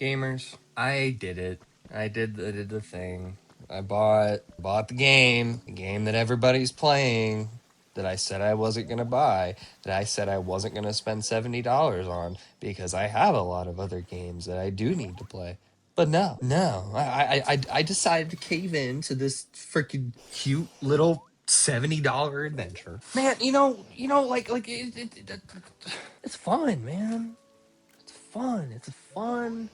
Gamers, I did it. I did the thing. I bought the game that everybody's playing, that I said I wasn't gonna buy, that I said I wasn't gonna spend $70 on because I have a lot of other games that I do need to play. But no, I decided to cave in to this freaking cute little $70 adventure. Man, it's fun, man. It's fun. It's a fun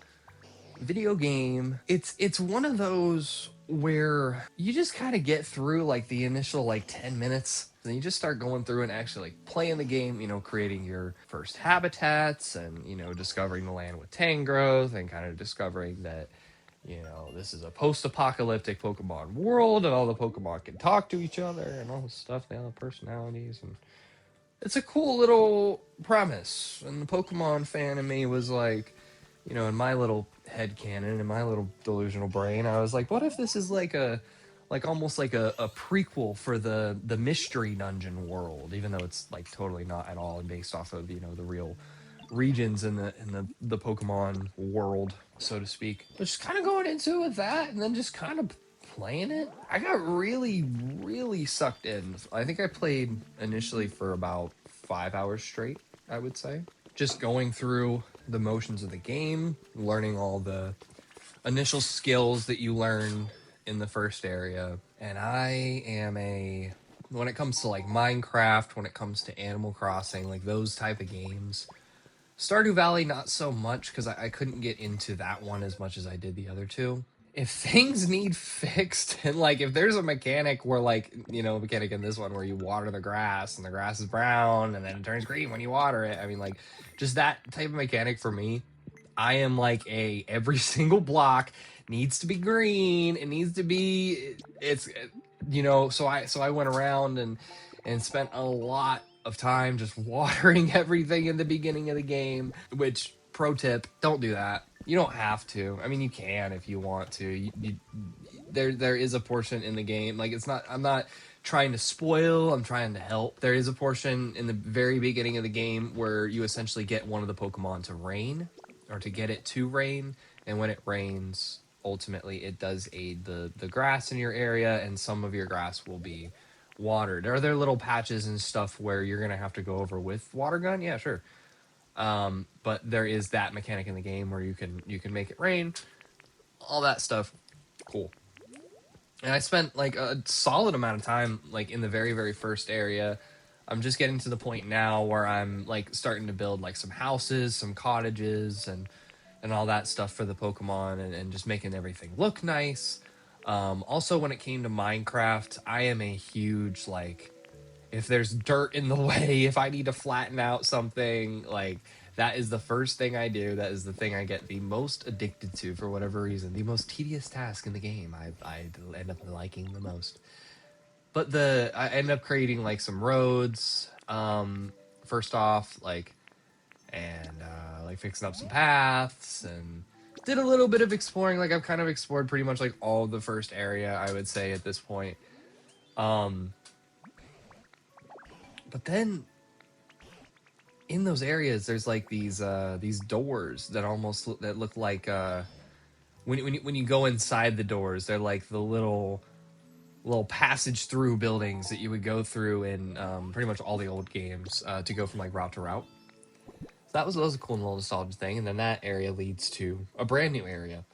video game. It's one of those where you just kind of get through like the initial like 10 minutes, then you just start going through and actually like playing the game, creating your first habitats, and discovering the land with Tangrowth, and kind of discovering that this is a post-apocalyptic Pokemon world, and all the Pokemon can talk to each other and all this stuff. They all have personalities, and it's a cool little premise. And the Pokemon fan in me was like, in my little head canon, in my little delusional brain, I was like, what if this is like almost like a prequel for the mystery dungeon world, even though it's like totally not at all based off of the real regions in the Pokemon world, so to speak. But just kind of going into it with that, and then just kind of playing it, I got really, really sucked in. I think I played initially for about 5 hours straight, I would say. Just going through the motions of the game, learning all the initial skills that you learn in the first area. And when it comes to like Minecraft, when it comes to Animal Crossing, like those type of games, Stardew Valley, not so much, because I couldn't get into that one as much as I did the other two. If things need fixed, and like if there's a mechanic where like, mechanic in this one where you water the grass and the grass is brown and then it turns green when you water it. I mean, like, just that type of mechanic for me, I am like every single block needs to be green. It needs to be, so I went around and spent a lot of time just watering everything in the beginning of the game, which, pro tip, don't do that. You don't have to. I mean, you can if you want to. There is a portion in the game, like, I'm not trying to spoil, I'm trying to help. There is a portion in the very beginning of the game where you essentially get one of the Pokemon to rain, or to get it to rain, and when it rains, ultimately it does aid the grass in your area, and some of your grass will be watered. Are there little patches and stuff where you're gonna have to go over with water gun? Yeah, sure. But there is that mechanic in the game where you can make it rain, all that stuff. Cool. And I spent like a solid amount of time like in the very, very first area. I'm just getting to the point now where I'm like starting to build like some houses, some cottages, and all that stuff for the Pokemon, and just making everything look nice. Also, when it came to Minecraft, I am a huge, like, if there's dirt in the way, if I need to flatten out something, like, that is the first thing I do. That is the thing I get the most addicted to for whatever reason. The most tedious task in the game, I end up liking the most. But I end up creating like some roads. First off, like, and like fixing up some paths, and did a little bit of exploring. Like, I've kind of explored pretty much like all of the first area, I would say, at this point. Um, but then in those areas, there's like these doors that that look like when you go inside the doors, they're like the little passage through buildings that you would go through in pretty much all the old games to go from like route to route. So that was a cool little nostalgia thing, and then that area leads to a brand new area.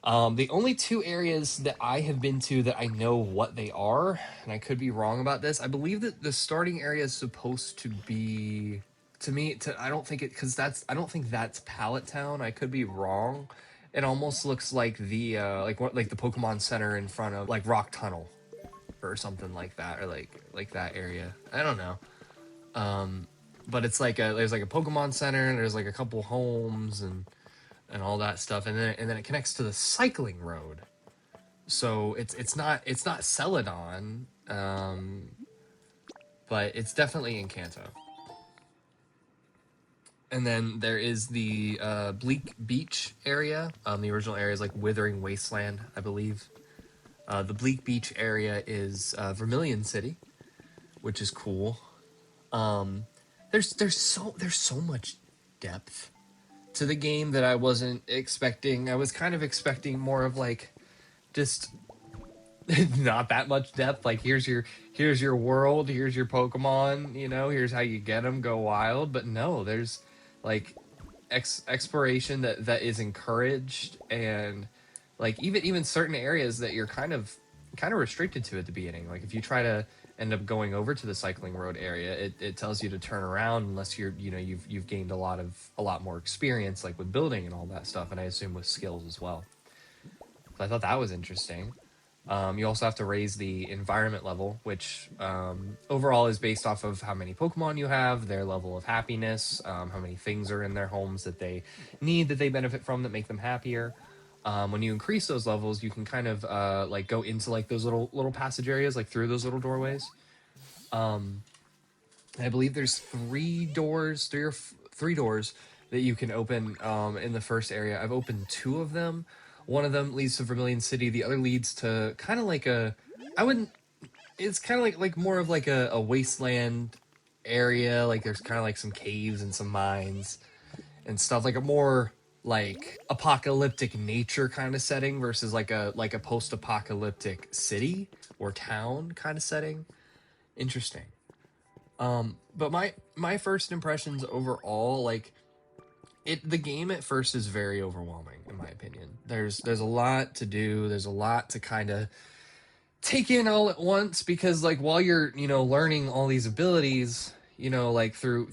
The only two areas that I have been to that I know what they are, and I could be wrong about this. I believe that the starting area is supposed to be, to me, I don't think it, because I don't think that's Pallet Town. I could be wrong. It almost looks like like the Pokemon Center in front of like Rock Tunnel or something like that, or like that area. I don't know. But it's like there's like a Pokemon Center, and there's like a couple homes and all that stuff, and then it connects to the cycling road. So it's not Celadon, but it's definitely in Kanto. And then there is the Bleak Beach area. The original area is like Withering Wasteland, I believe. The Bleak Beach area is Vermilion City, which is cool. There's so much depth to the game that I wasn't expecting. I was kind of expecting more of like just not that much depth. Like here's your world, here's your Pokemon, you know, here's how you get them, go wild. But no, there's like exploration that is encouraged, and like even certain areas that you're kind of restricted to at the beginning. Like if you try to end up going over to the cycling road area, it tells you to turn around unless you've gained a lot more experience, like with building and all that stuff, and I assume with skills as well. So I thought that was interesting. You also have to raise the environment level, which overall is based off of how many Pokemon you have, their level of happiness, how many things are in their homes that they need, that they benefit from, that make them happier. When you increase those levels, you can kind of like go into like those little passage areas, like through those little doorways. I believe there's three doors that you can open in the first area. I've opened two of them. One of them leads to Vermilion City. The other leads to kind of like I wouldn't. It's kind of like more of like a wasteland area. Like there's kind of like some caves and some mines and stuff. Like a more like apocalyptic nature kind of setting versus like a post-apocalyptic city or town kind of setting. Interesting. But my first impressions overall, like the game at first is very overwhelming in my opinion. There's a lot to do. There's a lot to kind of take in all at once, because like while you're learning all these abilities, like through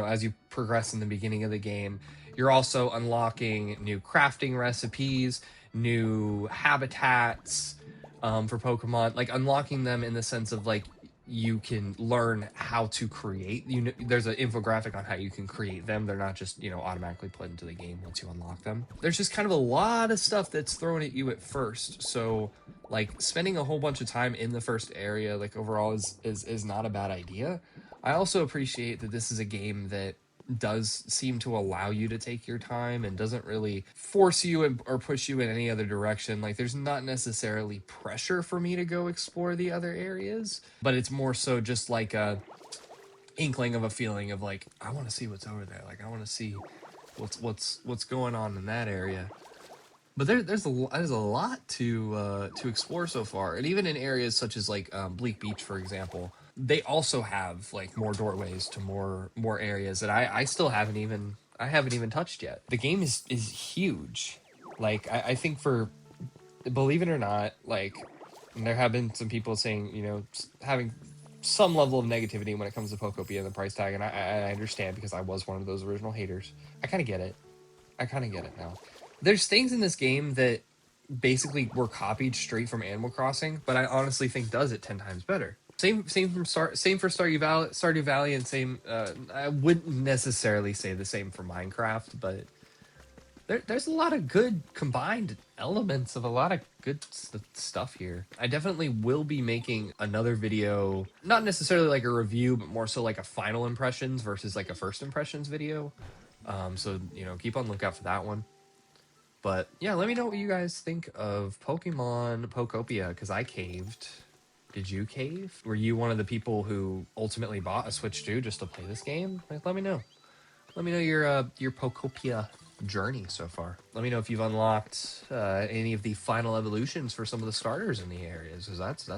as you progress in the beginning of the game, you're also unlocking new crafting recipes, new habitats for Pokemon, like unlocking them in the sense of like you can learn how to create. There's an infographic on how you can create them. They're not just automatically put into the game once you unlock them. There's just kind of a lot of stuff that's thrown at you at first, so like spending a whole bunch of time in the first area, like overall is not a bad idea. I also appreciate that this is a game that does seem to allow you to take your time and doesn't really force you or push you in any other direction. Like there's not necessarily pressure for me to go explore the other areas, but it's more so just like a inkling of a feeling of like, I want to see what's over there. Like I want to see what's going on in that area. But there's a lot to explore so far, and even in areas such as like Bleak Beach, for example, they also have like more doorways to more areas that I still haven't even touched yet. The game is huge. Like I think for, believe it or not, like there have been some people saying having some level of negativity when it comes to Pokopia and the price tag, and I understand because I was one of those original haters. I kind of get it. I kind of get it now. There's things in this game that basically were copied straight from Animal Crossing, but I honestly think does it 10 times better. Same for Stardew Valley, and same. I wouldn't necessarily say the same for Minecraft, but there's a lot of good combined elements of a lot of good stuff here. I definitely will be making another video, not necessarily like a review, but more so like a final impressions versus like a first impressions video. So keep on lookout for that one. But yeah, let me know what you guys think of Pokemon Pokopia, because I caved. Did you cave? Were you one of the people who ultimately bought a Switch 2 just to play this game? Like, let me know. Let me know your Pokopia journey so far. Let me know if you've unlocked any of the final evolutions for some of the starters in the areas, because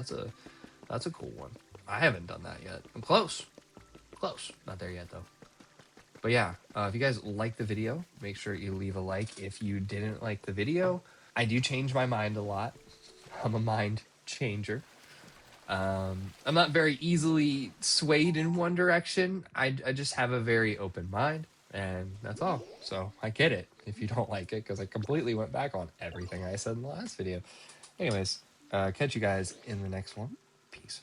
that's a cool one. I haven't done that yet. I'm close. Not there yet though. But yeah, if you guys like the video, make sure you leave a like. If you didn't like the video, I do change my mind a lot. I'm a mind changer. I'm not very easily swayed in one direction. I just have a very open mind, and that's all. So I get it if you don't like it, because I completely went back on everything I said in the last video. Anyways, catch you guys in the next one. Peace.